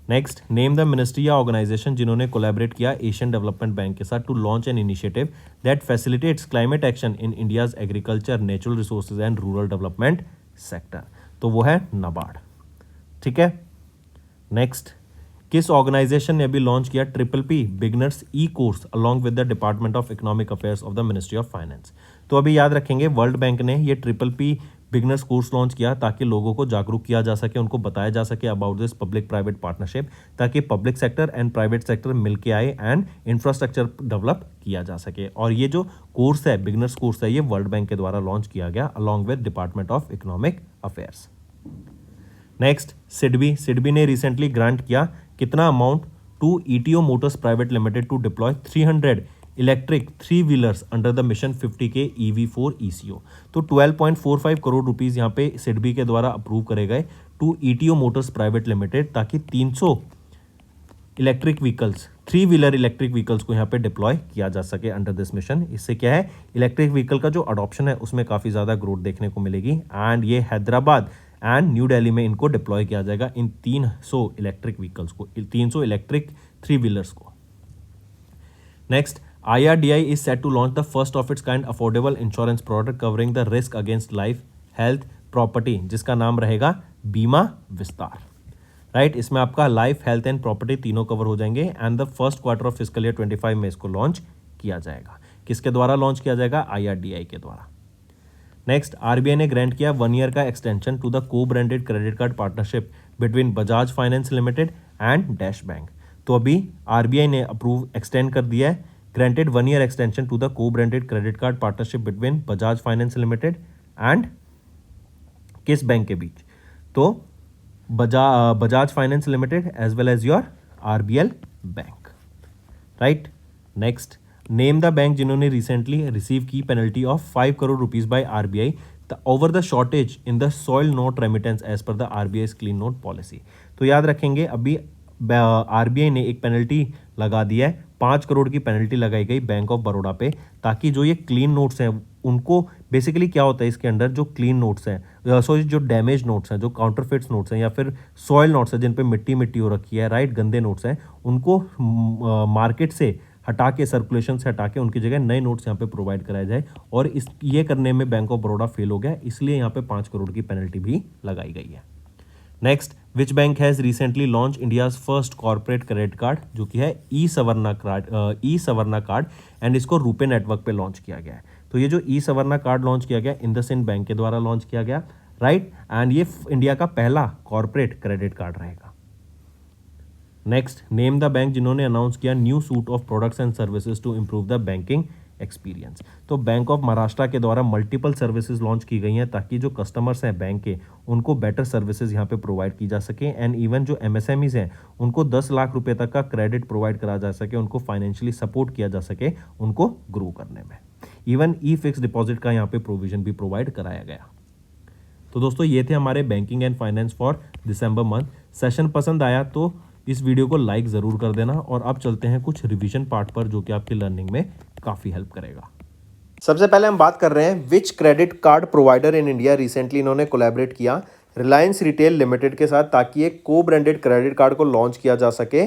नेक्स्ट, नेम द मिनिस्ट्री या ऑर्गेनाइजेशन जिन्होंने कोलैबोरेट किया एशियन डेवलपमेंट बैंक के साथ to launch an initiative that facilitates climate action in India's agriculture, natural resources and rural development sector. तो वो है नाबार्ड, ठीक है। नेक्स्ट, किस ऑर्गेनाइजेशन ने अभी लॉन्च किया PPP beginners E course along with the department of economic affairs of the ministry of finance. तो अभी याद रखेंगे वर्ल्ड बैंक ने ये PPP बिगनर्स कोर्स लॉन्च किया ताकि लोगों को जागरूक किया जा सके, उनको बताया जा सके about this public private partnership, ताकि public sector and private sector मिलके आए एंड इंफ्रास्ट्रक्चर डेवलप किया जा सके। और ये जो कोर्स है, बिगनर्स कोर्स है, ये वर्ल्ड बैंक के द्वारा लॉन्च किया गया along with department of economic affairs. Next, SIDBI ने रिसेंटली ग्रांट किया कितना amount to ETO motors private limited to deploy 300 electric three wheelers under the mission 50K EV4 ECO। तो 12.45 करोड़ रुपीस यहाँ पे सिडबी के द्वारा अप्रूव करे गए to ETO motors private limited ताकि 300 इलेक्ट्रिक व्हीकल्स, 3-व्हीलर इलेक्ट्रिक व्हीकल्स को यहाँ पे डिप्लॉय किया जा सके अंडर दिस मिशन। इससे क्या है, इलेक्ट्रिक व्हीकल का जो अडॉप्शन है उसमें काफ़ी ज़्यादा ग्रोथ देखने को मिलेगी एंड ये हैदराबाद एंड न्यू दिल्ली में इनको डिप्लॉय किया जाएगा इन 300 इलेक्ट्रिक व्हीकल्स को, 300 इलेक्ट्रिक 3-व्हीलर्स को। Next, IRDAI is set to launch the first of its kind affordable insurance product covering the risk against life, health, property, जिसका नाम रहेगा बीमा विस्तार, राइट। इसमें आपका लाइफ, हेल्थ एंड प्रॉपर्टी तीनों कवर हो जाएंगे and the first quarter of fiscal year 25 में इसको लॉन्च किया जाएगा। किसके द्वारा लॉन्च किया जाएगा? IRDAI के द्वारा। नेक्स्ट, RBI ने ग्रांट किया 1 ईयर का extension to the co branded credit card partnership between Bajaj finance limited and dash bank. तो अभी RBI ने अप्रूव एक्सटेंड कर दिया है, granted 1 year extension to the co branded credit card partnership between Bajaj finance limited and किस bank के बीच? तो Bajaj finance limited as well as your RBL bank, right. Next, name the bank जिन्होंने recently receive की penalty of 5 crore rupees by RBI over the shortage in the soil note remittance as per the RBI's clean note policy. तो याद रखेंगे अभी RBI ने एक penalty लगा दिया है, 5 करोड़ की पेनल्टी लगाई गई बैंक ऑफ बड़ौदा पे, ताकि जो ये क्लीन नोट्स हैं उनको बेसिकली क्या होता है इसके अंदर जो क्लीन नोट्स हैं, सॉरी जो डैमेज नोट्स हैं, जो काउंटरफिट्स नोट्स हैं या फिर सॉइल नोट्स हैं जिन पे मिट्टी मिट्टी हो रखी है, राइट, गंदे नोट्स हैं, उनको मार्केट से हटा के, सर्कुलेशन से हटा के उनकी जगह नए नोट्स यहाँ पे प्रोवाइड कराए जाए। और ये करने में बैंक ऑफ बड़ौदा फेल हो गया, इसलिए यहाँ पे 5 करोड़ की पेनल्टी भी लगाई गई है। Next, which bank has recently launch India's first corporate credit card, जो कि है ई सवर्णा कार्ड एंड इसको रुपे नेटवर्क पे लॉन्च किया गया है। तो ये जो ई सवर्णा कार्ड लॉन्च किया गया इंडसइंड बैंक के द्वारा लॉन्च किया गया, राइट, एंड ये इंडिया का पहला कॉर्पोरेट क्रेडिट कार्ड रहेगा। नेक्स्ट, नेम द बैंक जिन्होंने अनाउंस किया new suite of products and services to improve the banking experience. तो बैंक ऑफ महाराष्ट्र के द्वारा मल्टीपल सर्विसेज लॉन्च की गई हैं ताकि जो कस्टमर्स हैं बैंक के उनको बेटर सर्विसेज यहाँ पे प्रोवाइड की जा सके एंड इवन जो एमएसएमईज हैं उनको 10 लाख रुपए तक का क्रेडिट प्रोवाइड करा जा सके, उनको फाइनेंशियली सपोर्ट किया जा सके उनको ग्रो करने में। इवन ई फिक्स डिपॉजिट का यहाँ पे प्रोविजन भी प्रोवाइड कराया गया। तो दोस्तों ये थे हमारे banking and finance for December month. Session पसंद आया तो इस वीडियो को लाइक ज़रूर कर देना और अब चलते हैं कुछ रिवीजन पार्ट पर जो कि आपकी लर्निंग में काफ़ी हेल्प करेगा। सबसे पहले हम बात कर रहे हैं which credit card provider in India. Recently इन्होंने कोलैबोरेट किया रिलायंस रिटेल लिमिटेड के साथ ताकि एक को ब्रांडेड क्रेडिट कार्ड को लॉन्च किया जा सके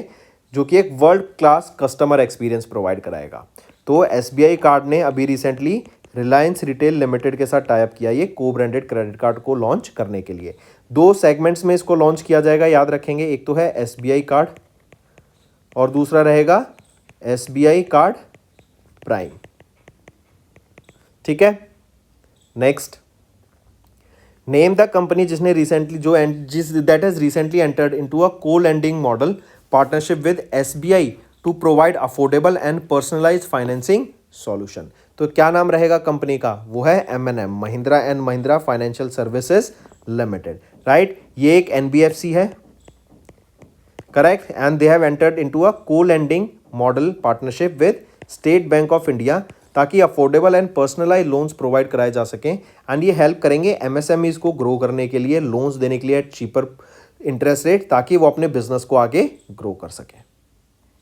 जो कि एक world class customer experience provide कराएगा। तो एसबीआई कार्ड ने अभी रिसेंटली रिलायंस रिटेल लिमिटेड के साथ टाइप किया ये को ब्रांडेड क्रेडिट कार्ड को लॉन्च करने के लिए। 2 सेगमेंट्स में इसको लॉन्च किया जाएगा, याद रखेंगे। एक तो है एसबीआई कार्ड और दूसरा रहेगा एसबीआई कार्ड प्राइम। ठीक है, नेक्स्ट नेम द कंपनी जिसने recently that has recently entered into a co lending model partnership with SBI to provide affordable and personalised financing solution. तो क्या नाम रहेगा कंपनी का? वो है M&M, Mahindra and Mahindra financial services limited, right. ये एक NBFC है, correct, and they have entered into a co lending model partnership with state bank of India ताकि affordable and personalise loans provide कराए जा सकें एंड ये हेल्प करेंगे MSMEs को ग्रो करने के लिए, लोन्स देने के लिए एट चीपर इंटरेस्ट रेट ताकि वो अपने बिजनेस को आगे ग्रो कर सकें।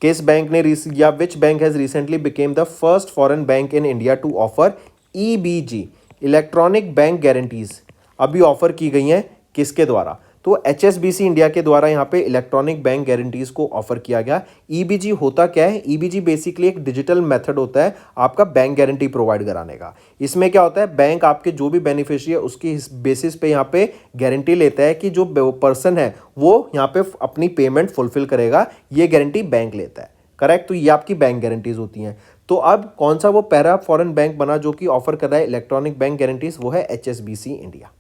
किस बैंक ने या which bank has recently became the first foreign bank in India to offer EBG electronic bank guarantees अभी ऑफर की गई हैं किसके द्वारा? तो HSBC इंडिया के द्वारा यहाँ पे इलेक्ट्रॉनिक बैंक गारंटीज को ऑफर किया गया। EBG होता क्या है? EBG बेसिकली एक डिजिटल मेथड होता है आपका बैंक गारंटी प्रोवाइड कराने का। इसमें क्या होता है, बैंक आपके जो भी बेनिफिशियरी है उसकी बेसिस पे यहाँ पे गारंटी लेता है कि जो पर्सन है वो यहाँ पे अपनी पेमेंट फुलफिल करेगा, ये गारंटी बैंक लेता है, करेक्ट। तो ये आपकी बैंक गारंटीज होती हैं। तो अब कौन सा वो पहला फॉरेन बैंक बना जो कि ऑफर कर रहा है इलेक्ट्रॉनिक बैंक गारंटीज? वो है HSBC India.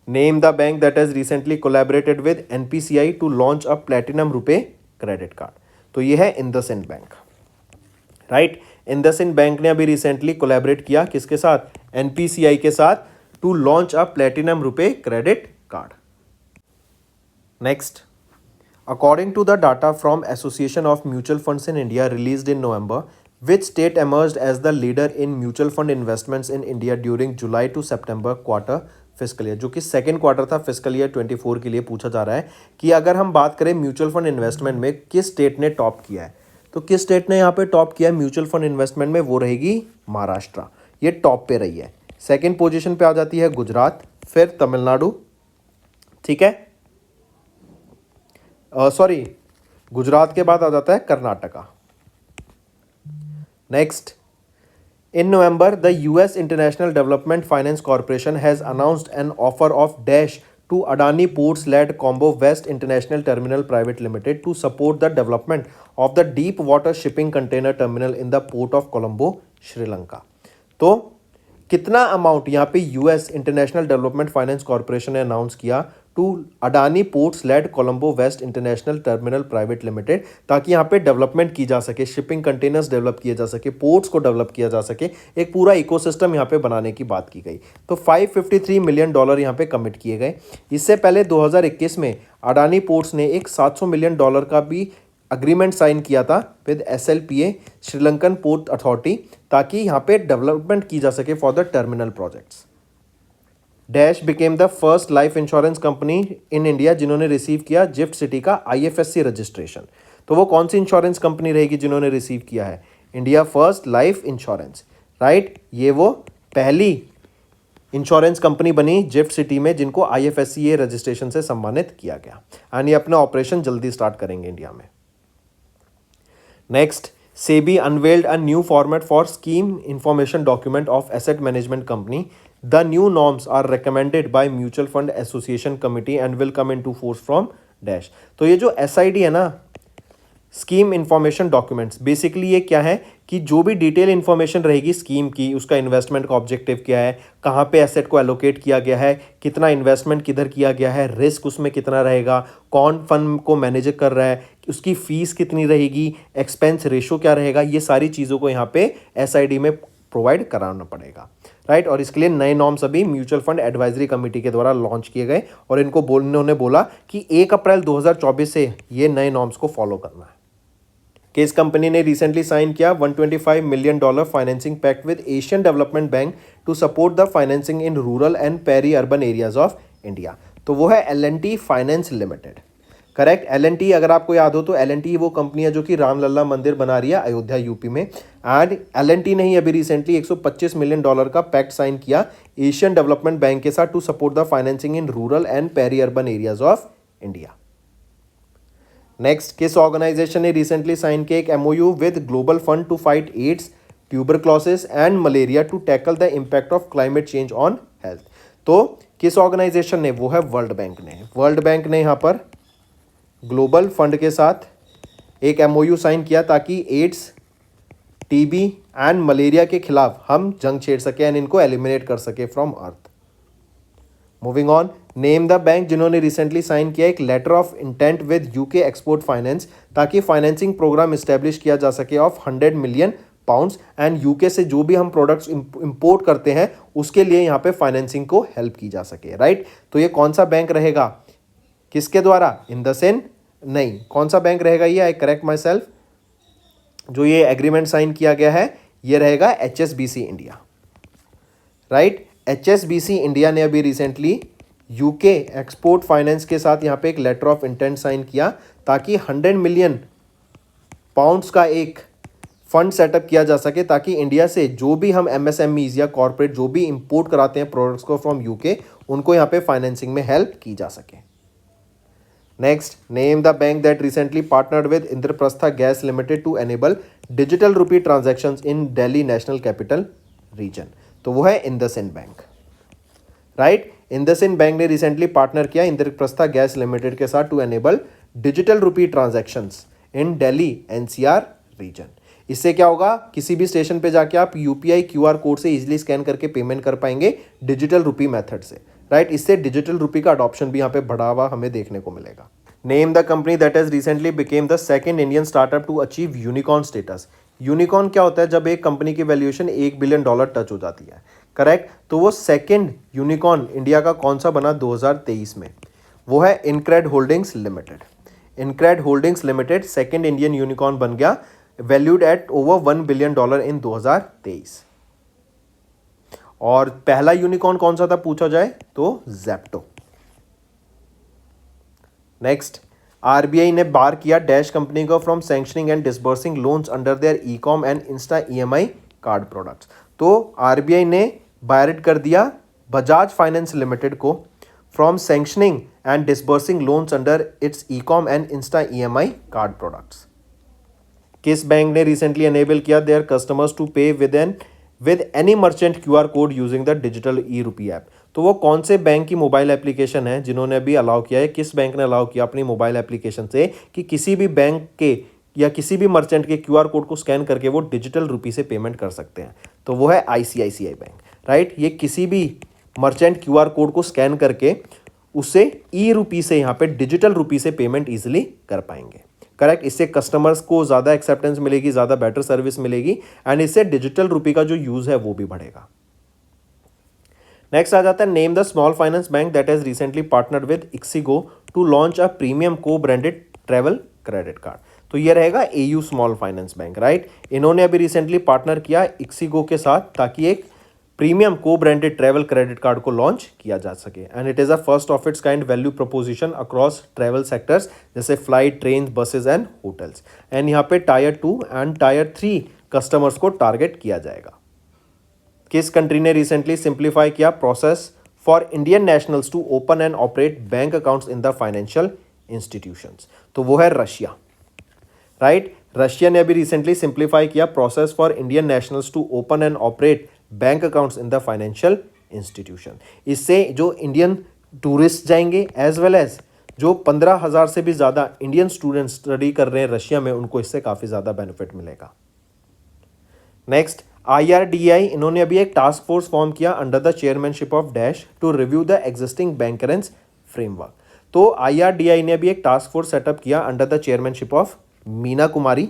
Name the bank that has recently collaborated with NPCI to launch a platinum rupee credit card. तो ये है IndusInd bank, right. IndusInd bank ने अभी रिसेंटली कोलैबोरेट किया किसके साथ? NPCI के साथ to launch a platinum RuPay credit card. Next, according to the data from association of mutual funds in India released in November, which state emerged as the leader in mutual fund investments in India during July to September quarter physical year, जो कि second quarter था physical year 24 के लिए पूछा जा रहा है कि अगर हम बात करें म्यूचुअल फंड इन्वेस्टमेंट में किस स्टेट ने टॉप किया है, तो किस स्टेट ने यहाँ पे टॉप किया है म्यूचुअल फंड इन्वेस्टमेंट में? वो रहेगी महाराष्ट्र, ये टॉप पे रही है। सेकेंड पोजीशन पे आ जाती है गुजरात, फिर तमिलनाडु, ठीक है, सॉरी गुजरात के बाद आ जाता है Karnataka. Next, in November, the US International Development Finance Corporation has announced an offer of Dash to Adani Ports-led Combo West International Terminal Private Limited to support the development of the deep water shipping container terminal in the port of Colombo, Sri Lanka. तो कितना amount यहाँ पे US international development finance corporation ने announce किया to Adani ports led Colombo west international terminal private limited, ताकि यहाँ पे development की जा सके, शिपिंग कंटेनर्स डेवलप किए जा सके, पोर्ट्स को डेवलप किया जा सके, एक पूरा इकोसिस्टम यहाँ पे बनाने की बात की गई। तो $553 मिलियन यहाँ पे कमिट किए गए। इससे पहले 2021 में अडानी पोर्ट्स ने एक $700 मिलियन का भी अग्रीमेंट साइन किया था with SLPA Sri Lankan port authority, ताकि यहाँ पे डेवलपमेंट की जा सके for the terminal projects. Dash became the first life insurance company in India जिन्होंने रिसीव किया जिफ्ट सिटी का IFSC रजिस्ट्रेशन। तो वो कौन सी इंश्योरेंस कंपनी रहेगी जिन्होंने रिसीव किया है? India first life insurance, right. ये वो पहली इंश्योरेंस कंपनी बनी जिफ्ट सिटी में जिनको IFSC रजिस्ट्रेशन से सम्मानित किया गया, एंड ये अपना ऑपरेशन जल्दी स्टार्ट करेंगे इंडिया में। Next, SEBI unveiled a new format for scheme information document of asset management company. The new norms are recommended by Mutual Fund Association Committee and will come into force from dash. तो ये जो SID है ना, scheme information documents, basically ये क्या है कि जो भी डिटेल इंफॉर्मेशन रहेगी स्कीम की, उसका इन्वेस्टमेंट का ऑब्जेक्टिव क्या है, कहाँ पे एसेट को एलोकेट किया गया है, कितना इन्वेस्टमेंट किधर किया गया है, रिस्क उसमें कितना रहेगा, कौन फंड को मैनेज कर रहा है, उसकी फीस कितनी रहेगी, एक्सपेंस रेशो क्या रहेगा, ये सारी चीज़ों को यहाँ पे SID में प्रोवाइड कराना पड़ेगा, राइट। और इसके लिए नए नॉर्म्स अभी म्यूचुअल फंड एडवाइजरी कमेटी के द्वारा लॉन्च किए गए और इन्होंने बोला कि 1 अप्रैल 2024 से ये नए नॉर्म्स को फॉलो करना है। केस कंपनी ने रिसेंटली साइन किया $125 million financing pact with Asian development bank to support the financing in rural and peri urban areas of India. तो वो है L&T finance limited, correct. L&T अगर आपको याद हो तो L&T वो कंपनी है जो कि रामलला मंदिर बना रही है अयोध्या यूपी में। एंड L&T ने ही अभी रिसेंटली $125 मिलियन का पैक्ट साइन किया एशियन डेवलपमेंट बैंक के साथ to support the financing in rural and peri urban areas of India. Next, किस ऑर्गेनाइजेशन ने रिसेंटली साइन किया एक MOU with global fund to fight AIDS, tuberculosis and malaria to tackle the impact of climate change on health. तो किस organization ने, वो है world bank ने। वर्ल्ड बैंक ने यहाँ पर ग्लोबल फंड के साथ एक MOU साइन किया ताकि एड्स, TB एंड मलेरिया के खिलाफ हम जंग छेड़ सके एंड इनको एलिमिनेट कर सके from earth. Moving on, name the bank जिन्होंने रिसेंटली साइन किया एक letter of intent with UK export finance ताकि फाइनेंसिंग प्रोग्राम इस्टेब्लिश किया जा सके ऑफ £100 मिलियन एंड UK से जो भी हम प्रोडक्ट्स इंपोर्ट करते हैं उसके लिए यहाँ पे फाइनेंसिंग को हेल्प की जा सके, राइट। तो ये कौन सा बैंक रहेगा, किसके द्वारा, इंडसइंड नहीं, कौन सा बैंक रहेगा ये, आई करेक्ट माई सेल्फ, जो ये एग्रीमेंट साइन किया गया है ये रहेगा HSBC India, right. HSBC India ने अभी रिसेंटली UK एक्सपोर्ट फाइनेंस के साथ यहाँ पे एक लेटर ऑफ इंटेंट साइन किया ताकि £100 मिलियन का एक फंड सेटअप किया जा सके ताकि इंडिया से जो भी हम MSMEs या कॉर्पोरेट जो भी इंपोर्ट कराते हैं प्रोडक्ट्स को फ्रॉम UK उनको यहाँ पे फाइनेंसिंग में हेल्प की जा सके। Next, name the bank that recently partnered with Indraprastha gas limited to enable digital rupee transactions in Delhi national capital region. तो वो है IndusInd bank, right. IndusInd bank ने रिसेंटली पार्टनर किया इंद्रप्रस्था गैस लिमिटेड के साथ to enable digital rupee transactions in Delhi NCR region. इससे क्या होगा, किसी भी स्टेशन पे जाके आप UPI QR कोड से इजीली स्कैन करके पेमेंट कर पाएंगे डिजिटल रुपी मेथड से, राइट। इससे डिजिटल रुपी का अडॉप्शन भी यहाँ पे बढ़ा हुआ हमें देखने को मिलेगा। Name the company that has recently became the second Indian startup to achieve unicorn status. Unicorn क्या होता है, जब एक कंपनी की वैल्यूएशन $1 बिलियन टच हो जाती है, करेक्ट। तो वो सेकंड यूनिकॉर्न इंडिया का कौन सा बना 2023 में, वो है InCred holdings limited. InCred holdings limited second Indian unicorn बन गया, valued at over $1 billion in 2023। और पहला यूनिकॉर्न कौन सा था पूछा जाए तो जेप्टो। नेक्स्ट, RBI ने बार किया डैश कंपनी को from sanctioning and disbursing loans under their e-com and Insta EMI card products. तो RBI ने बायरेट कर दिया बजाज फाइनेंस लिमिटेड को from sanctioning and disbursing loans under its e-com and Insta EMI card products. किस bank ने recently enable किया their customers to पे with any merchant QR code using the digital e-RUPI app. तो वो कौन से बैंक की मोबाइल एप्लीकेशन है जिन्होंने अभी अलाउ किया है, किस बैंक ने अलाउ किया अपनी मोबाइल एप्लीकेशन से कि किसी भी बैंक के या किसी भी मर्चेंट के QR कोड को स्कैन करके वो डिजिटल रुपी से पेमेंट कर सकते हैं। तो वो है ICICI बैंक, राइट। ये किसी भी मर्चेंट QR कोड को स्कैन करके उससे ई-रुपी से यहाँ पे डिजिटल रुपी से पेमेंट ईजिली कर पाएंगे, करेक्ट। इससे कस्टमर्स को ज़्यादा एक्सेप्टेंस मिलेगी, ज़्यादा बेटर सर्विस मिलेगी एंड इससे डिजिटल रुपी का जो यूज़ है वो भी बढ़ेगा। नेक्स्ट आ जाता है, name the small finance bank that has recently partnered with ixigo to launch a premium को ब्रांडेड ट्रैवल क्रेडिट कार्ड। तो ये रहेगा AU small finance bank, right. इन्होंने अभी रिसेंटली पार्टनर किया ixigo के साथ ताकि एक प्रीमियम को ब्रांडेड ट्रैवल क्रेडिट कार्ड को लॉन्च किया जा सके and it is a first of its kind value proposition across travel sectors जैसे flight, train, buses and hotels. And यहाँ पे Tier 2 एंड Tier 3 कस्टमर्स को टारगेट किया जाएगा। किस कंट्री ने रिसेंटली सिंप्लीफाई किया process for Indian nationals to open and operate bank accounts in the financial institutions? तो वो है रशिया, राइट। रशिया ने अभी रिसेंटली सिंप्लीफाई किया process for Indian nationals to open and operate bank accounts in the financial institution. इससे जो Indian tourist जाएंगे as well as जो 15,000 से भी ज़्यादा इंडियन स्टूडेंट्स स्टडी कर रहे हैं रशिया में, उनको इससे काफ़ी ज़्यादा बेनिफिट मिलेगा। नेक्स्ट, IRDAI इन्होंने अभी एक टास्क फोर्स फॉर्म किया under the chairmanship of dash to review the existing bancassurance framework. तो IRDAI ने अभी एक टास्क फोर्स सेटअप किया under the chairmanship of Meena Kumari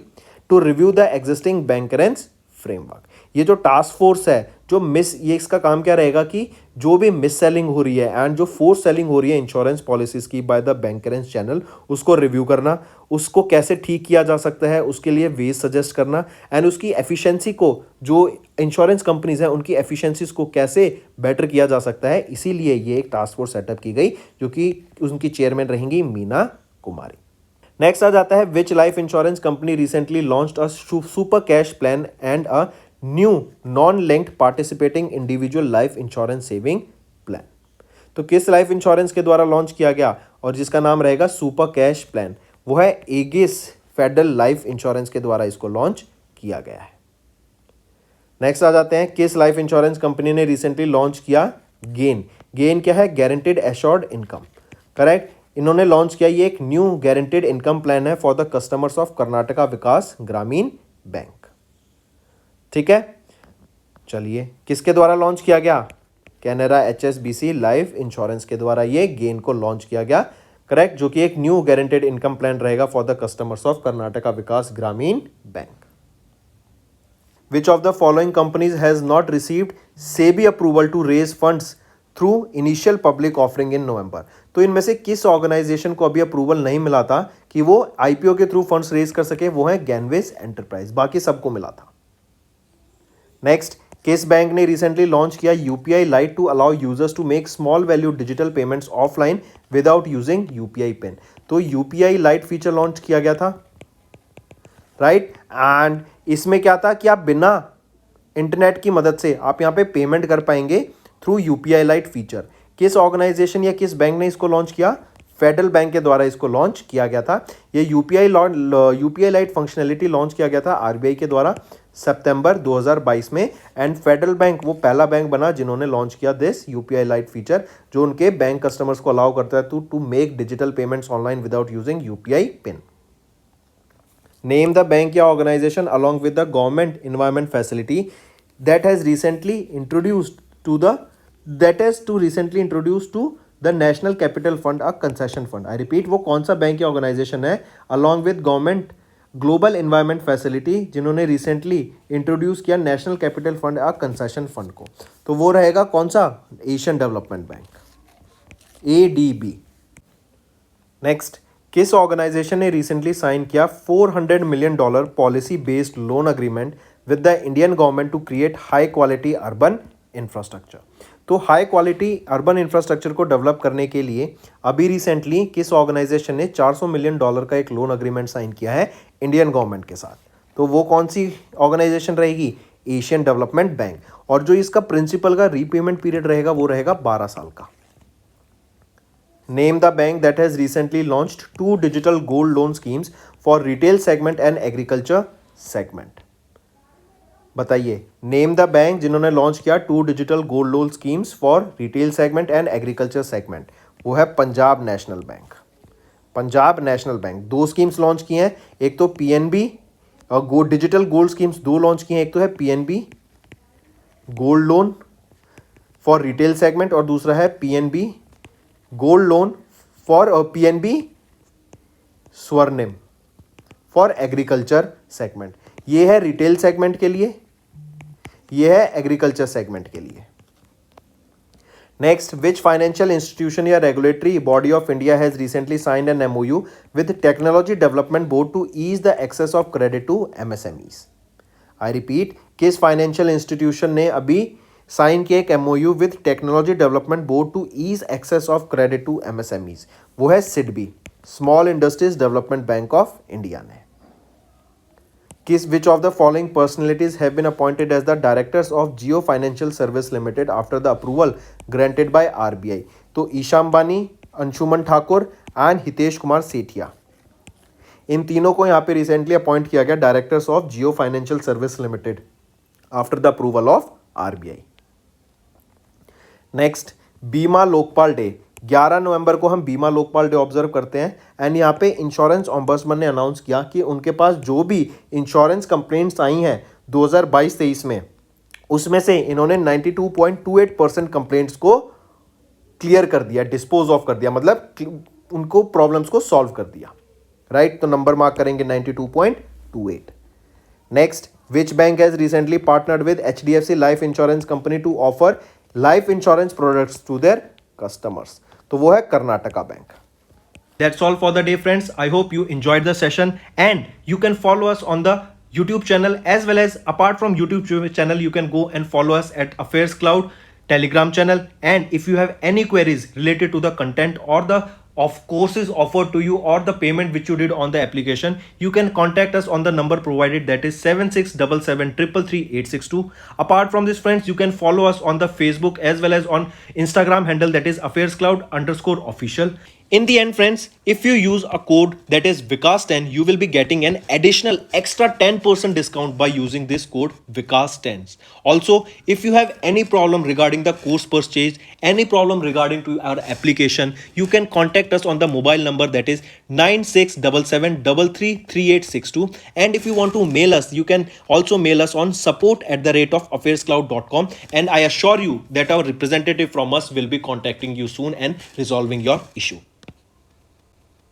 to review the existing bancassurance framework. ये जो टास्क फोर्स है ये इसका काम क्या रहेगा कि जो भी मिस सेलिंग हो रही है एंड जो फोर्स सेलिंग हो रही है इंश्योरेंस पॉलिसीज की बाय द बैंकरेंस चैनल, उसको रिव्यू करना, उसको कैसे ठीक किया जा सकता है, उसके लिए वेज सजेस्ट करना एंड उसकी एफिशिएंसी को, जो इंश्योरेंस कंपनीज हैं उनकी एफिशिएंसीज को कैसे बेटर किया जा सकता है, इसीलिए ये एक टास्क फोर्स सेटअप की गई जो कि उनकी चेयरमैन रहेंगी मीना कुमारी। नेक्स्ट आ जाता है विच life insurance company recently launched a super cash plan and a new non linked participating individual life insurance saving plan. तो किस लाइफ इंश्योरेंस के द्वारा लॉन्च किया गया और जिसका नाम रहेगा सुपर कैश प्लान, वो है एगिस फेडरल लाइफ इंश्योरेंस के द्वारा इसको लॉन्च किया गया है। नेक्स्ट आ जाते हैं किस लाइफ इंश्योरेंस कंपनी ने रिसेंटली लॉन्च किया गेन। गेन क्या है? Guaranteed assured income, correct. इन्होंने लॉन्च किया ये एक न्यू गारंटीड इनकम प्लान है for the customers of Karnataka Vikas Grameen bank. ठीक है, चलिए किसके द्वारा लॉन्च किया गया? कैनरा HSBC लाइफ इंश्योरेंस के द्वारा ये गेन को लॉन्च किया गया, करेक्ट, जो कि एक न्यू गारंटीड इनकम प्लान रहेगा for the customers of Karnataka Vikas Grameen bank. Which of the following companies has not received SEBI approval to raise funds through initial public offering in November. तो इनमें से किस ऑर्गेनाइजेशन को अभी अप्रूवल नहीं मिला था कि वो IPO के थ्रू फंड्स रेज कर सके? वो है गैनवेज एंटरप्राइज, बाकी सबको मिला था। नेक्स्ट, किस बैंक ने रिसेंटली लॉन्च किया UPI lite to allow users to make small value digital payments offline without using UPI PIN. तो UPI लाइट फीचर लॉन्च किया गया था, राइट। एंड इसमें क्या था कि आप बिना इंटरनेट की मदद से आप यहाँ पे पेमेंट कर पाएंगे थ्रू UPI लाइट फीचर। किस ऑर्गेनाइजेशन या किस बैंक ने इसको लॉन्च किया? फेडरल बैंक के द्वारा इसको लॉन्च किया गया था। ये UPI लाइट फंक्शनैलिटी लॉन्च किया गया था RBI के द्वारा सितंबर 2022 में। एंड फेडरल बैंक वो पहला बैंक बना जिन्होंने लॉन्च किया दिस UPI लाइट फीचर, जो उनके बैंक कस्टमर्स को अलाउ करता है to make digital payments online without using UPI pin. Name the bank या organisation along with the government environment facility that has recently introduced to the national capital fund a concession fund. I repeat, वो कौन सा bank या organisation है along with government global environment facility जिन्होंने recently introduce किया national capital fund a concession fund को? तो वो रहेगा कौन सा? Asian development bank, ADB। Next, किस ऑर्गेनाइजेशन ने रिसेंटली साइन किया $400 million policy based loan agreement with the Indian government to create high quality urban infrastructure? तो हाई क्वालिटी अर्बन इंफ्रास्ट्रक्चर को डेवलप करने के लिए अभी रिसेंटली किस ऑर्गेनाइजेशन ने $400 मिलियन का एक लोन अग्रीमेंट साइन किया है इंडियन गवर्नमेंट के साथ? तो वो कौन सी ऑर्गेनाइजेशन रहेगी? Asian development bank. और जो इसका प्रिंसिपल का रीपेमेंट पीरियड रहेगा वो रहेगा 12 साल का। Name the bank that has recently launched 2 digital gold loan schemes for retail segment and agriculture segment. बताइए, नेम द बैंक जिन्होंने लॉन्च किया 2 digital gold loan schemes for retail segment and agriculture segment. वो है Punjab national bank. Punjab national bank 2 schemes launch की हैं, एक तो PNB और डिजिटल गोल्ड स्कीम्स 2 लॉन्च की हैं। एक तो है PNB gold loan for retail segment और दूसरा है PNB gold loan for PNB स्वर्णिम फॉर एग्रीकल्चर सेगमेंट। ये है रिटेल सेगमेंट के लिए, ये है एग्रीकल्चर सेगमेंट के लिए। नेक्स्ट, विच फाइनेंशियल इंस्टीट्यूशन या regulatory body of India has recently signed an MOU with technology development board to ease the access of credit to MSMEs? I repeat, किस financial institution ने अभी sign किया एक MOU with technology development board to ease access of credit to MSMEs? वो है SIDBI, small industries development bank of India ने। Which of the following personalities have been appointed as the directors of Jio Financial Service Limited after the approval granted by RBI? तो Isha Ambani, Anshuman Thakur and Hitesh Kumar Sethia, इन तीनों को यहाँ पे recently appoint किया गया directors of Jio financial service limited after the approval of RBI। Next, बीमा Lokpal day 11 नवंबर को हम बीमा लोकपाल डे ऑब्जर्व करते हैं। एंड यहाँ पे इंश्योरेंस ऑम्बड्समैन ने अनाउंस किया कि उनके पास जो भी इंश्योरेंस कंप्लेंट्स आई हैं 2022-23 में, उसमें से इन्होंने 92.28% कंप्लेंट्स को क्लियर कर दिया, डिस्पोज ऑफ कर दिया, मतलब उनको प्रॉब्लम्स को सॉल्व कर दिया, राइट। तो नंबर मार्क करेंगे 92.28। Next, Which bank has recently partnered with HDFC Life Insurance Company to offer life insurance products to their customers? तो वो है Karnataka bank. That's all for the day, friends. I hope you enjoyed the session, and you can follow us on the YouTube channel, as well as apart from YouTube channel, you can go and follow us at Affairs Cloud Telegram channel. And if you have any queries related to the content or the of courses offered to you or the payment which you did on the application, you can contact us on the number provided, that is 7677333862. Apart from this, friends, you can follow us on the Facebook as well as on Instagram handle, that is affairscloud_official. In the end, friends, if you use a code that is Vikas10, you will be getting an additional extra 10% discount by using this code Vikas10. Also, if you have any problem regarding the course purchase, any problem regarding to our application, you can contact us on the mobile number, that is 9677333862. And if you want to mail us, you can also mail us on support@affairscloud.com, and I assure you that our representative from us will be contacting you soon and resolving your issue.